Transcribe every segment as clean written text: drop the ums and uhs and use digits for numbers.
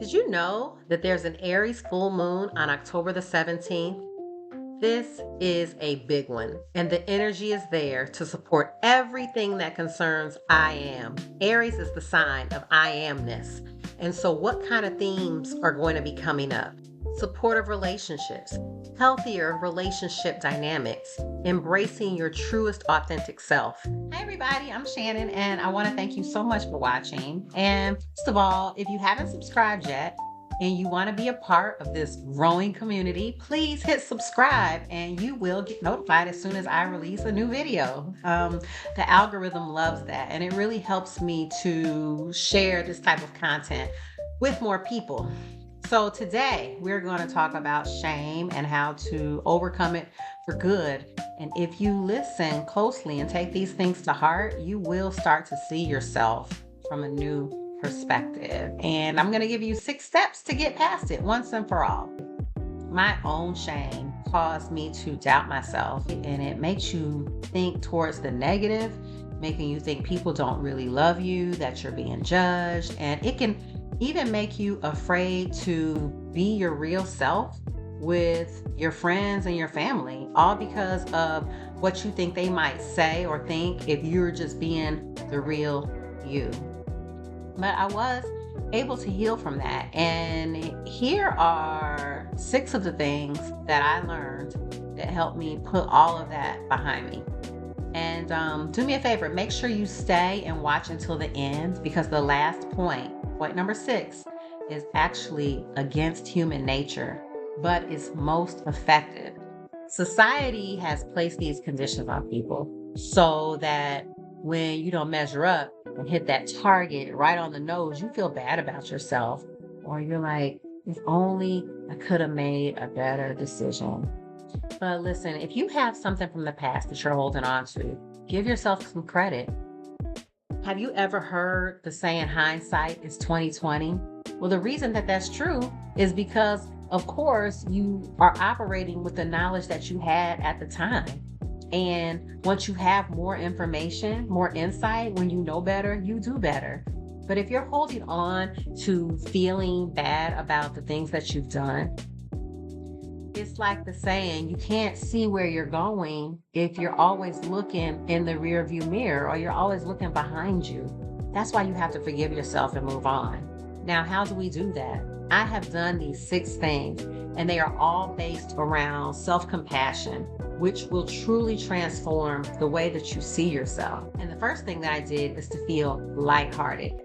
Did you know that there's an Aries full moon on October the 17th? This is a big one, and the energy is there to support everything that concerns I am. Aries is the sign of I amness. And so, what kind of themes are going to be coming up? Supportive relationships, healthier relationship dynamics, embracing your truest authentic self. Hi, everybody. I'm Shannon, and I want to thank you so much for watching. And first of all, if you haven't subscribed yet and you want to be a part of this growing community, please hit subscribe and you will get notified as soon as I release a new video. The algorithm loves that, and it really helps me to share this type of content with more people. So, today we're going to talk about shame and how to overcome it for good. And if you listen closely and take these things to heart, you will start to see yourself from a new perspective. And I'm going to give you 6 steps to get past it once and for all. My own shame caused me to doubt myself, and it makes you think towards the negative, making you think people don't really love you, that you're being judged, and it can even make you afraid to be your real self with your friends and your family, all because of what you think they might say or think if you're just being the real you. But I was able to heal from that. And here are 6 of the things that I learned that helped me put all of that behind me. And do me a favor, make sure you stay and watch until the end, because the last point number 6, is actually against human nature, but it's most effective. Society has placed these conditions on people so that when you don't measure up and hit that target right on the nose, you feel bad about yourself. Or you're like, if only I could have made a better decision. But listen, if you have something from the past that you're holding on to, give yourself some credit. Have you ever heard the saying hindsight is 2020? Well, the reason that that's true is because, of course, you are operating with the knowledge that you had at the time. And once you have more information, more insight, when you know better, you do better. But if you're holding on to feeling bad about the things that you've done, it's like the saying, you can't see where you're going if you're always looking in the rear view mirror or you're always looking behind you. That's why you have to forgive yourself and move on. Now, how do we do that? I have done these 6 things, and they are all based around self-compassion, which will truly transform the way that you see yourself. And the first thing that I did is to feel lighthearted.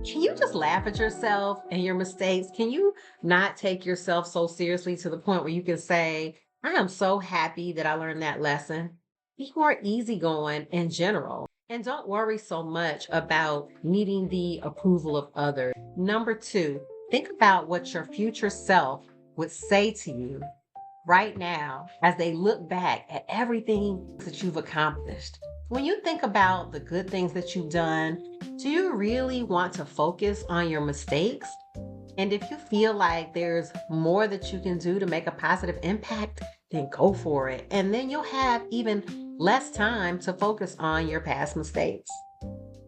Can you just laugh at yourself and your mistakes? Can you not take yourself so seriously to the point where you can say, I am so happy that I learned that lesson? Be more easygoing in general. And don't worry so much about needing the approval of others. Number 2, think about what your future self would say to you right now as they look back at everything that you've accomplished. When you think about the good things that you've done, do you really want to focus on your mistakes? And if you feel like there's more that you can do to make a positive impact, then go for it. And then you'll have even less time to focus on your past mistakes.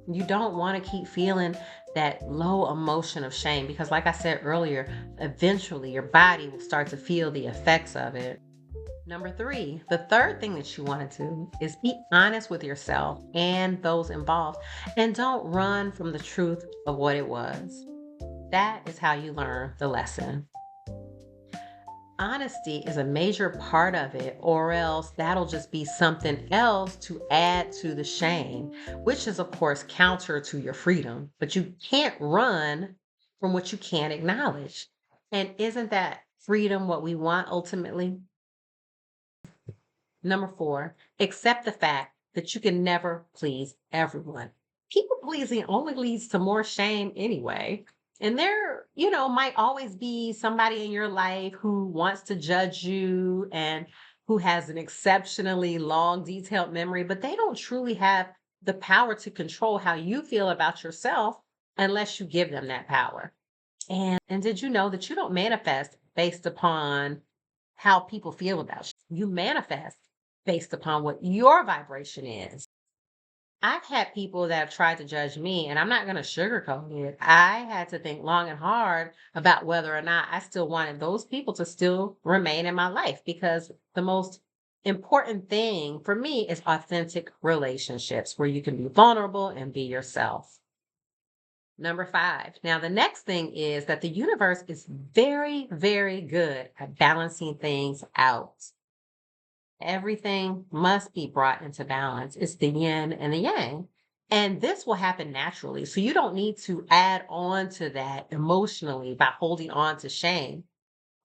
You don't want to keep feeling that low emotion of shame because, like I said earlier, eventually your body will start to feel the effects of it. Number 3, the third thing that you want to do is be honest with yourself and those involved, and don't run from the truth of what it was. That is how you learn the lesson. Honesty is a major part of it, or else that'll just be something else to add to the shame, which is, of course, counter to your freedom. But you can't run from what you can't acknowledge. And isn't that freedom what we want ultimately? Number 4, accept the fact that you can never please everyone. People pleasing only leads to more shame anyway. And there might always be somebody in your life who wants to judge you and who has an exceptionally long, detailed memory, but they don't truly have the power to control how you feel about yourself unless you give them that power. And did you know that you don't manifest based upon how people feel about you? You manifest based upon what your vibration is. I've had people that have tried to judge me, and I'm not going to sugarcoat it. I had to think long and hard about whether or not I still wanted those people to still remain in my life, because the most important thing for me is authentic relationships where you can be vulnerable and be yourself. Number five. Now, the next thing is that the universe is very, very good at balancing things out. Everything must be brought into balance. It's the yin and the yang. And this will happen naturally. So you don't need to add on to that emotionally by holding on to shame.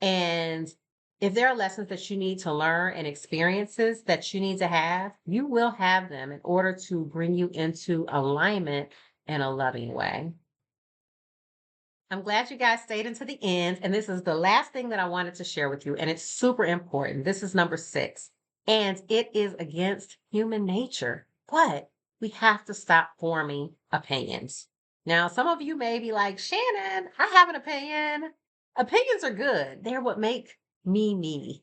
And if there are lessons that you need to learn and experiences that you need to have, you will have them in order to bring you into alignment in a loving way. I'm glad you guys stayed into the end. And this is the last thing that I wanted to share with you. And it's super important. This is number six. And it is against human nature. But we have to stop forming opinions. Now, some of you may be like, Shannon, I have an opinion. Opinions are good, they're what make me me.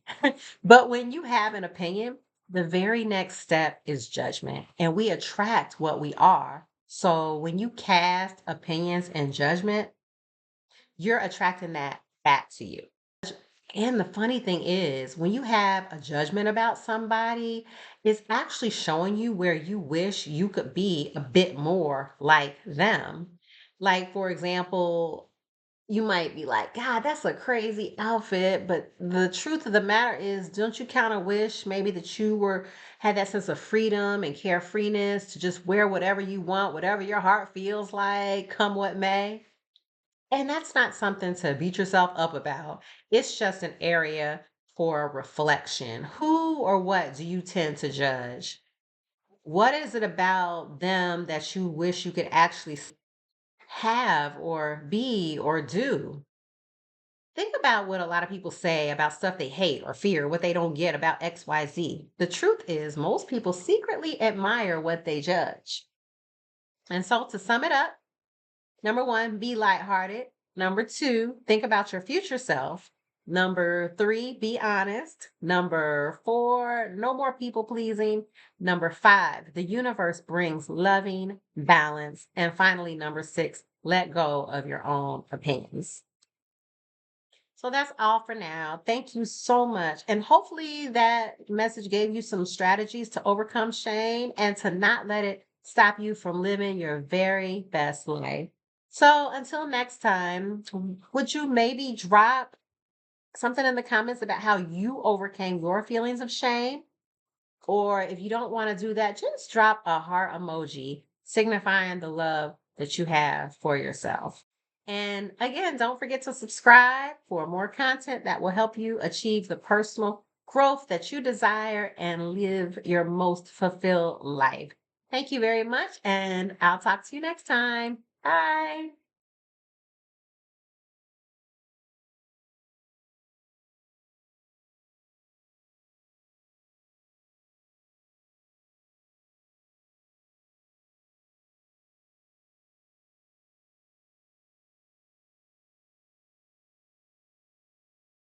But when you have an opinion, the very next step is judgment. And we attract what we are. So when you cast opinions and judgment, you're attracting that back to you. And the funny thing is, when you have a judgment about somebody, it's actually showing you where you wish you could be a bit more like them. Like, for example, you might be like, God, that's a crazy outfit. But the truth of the matter is, don't you kind of wish maybe that you were had that sense of freedom and carefreeness to just wear whatever you want, whatever your heart feels like, come what may? And that's not something to beat yourself up about. It's just an area for reflection. Who or what do you tend to judge? What is it about them that you wish you could actually have or be or do? Think about what a lot of people say about stuff they hate or fear, what they don't get about XYZ. The truth is, most people secretly admire what they judge. And so, to sum it up, number one, be lighthearted. Number two, think about your future self. Number three, be honest. Number four, no more people pleasing. Number five, the universe brings loving balance. And finally, number six, let go of your own opinions. So that's all for now. Thank you so much. And hopefully that message gave you some strategies to overcome shame and to not let it stop you from living your very best life. So until next time, would you maybe drop something in the comments about how you overcame your feelings of shame? Or if you don't want to do that, just drop a heart emoji signifying the love that you have for yourself. And again, don't forget to subscribe for more content that will help you achieve the personal growth that you desire and live your most fulfilled life. Thank you very much, and I'll talk to you next time. Bye.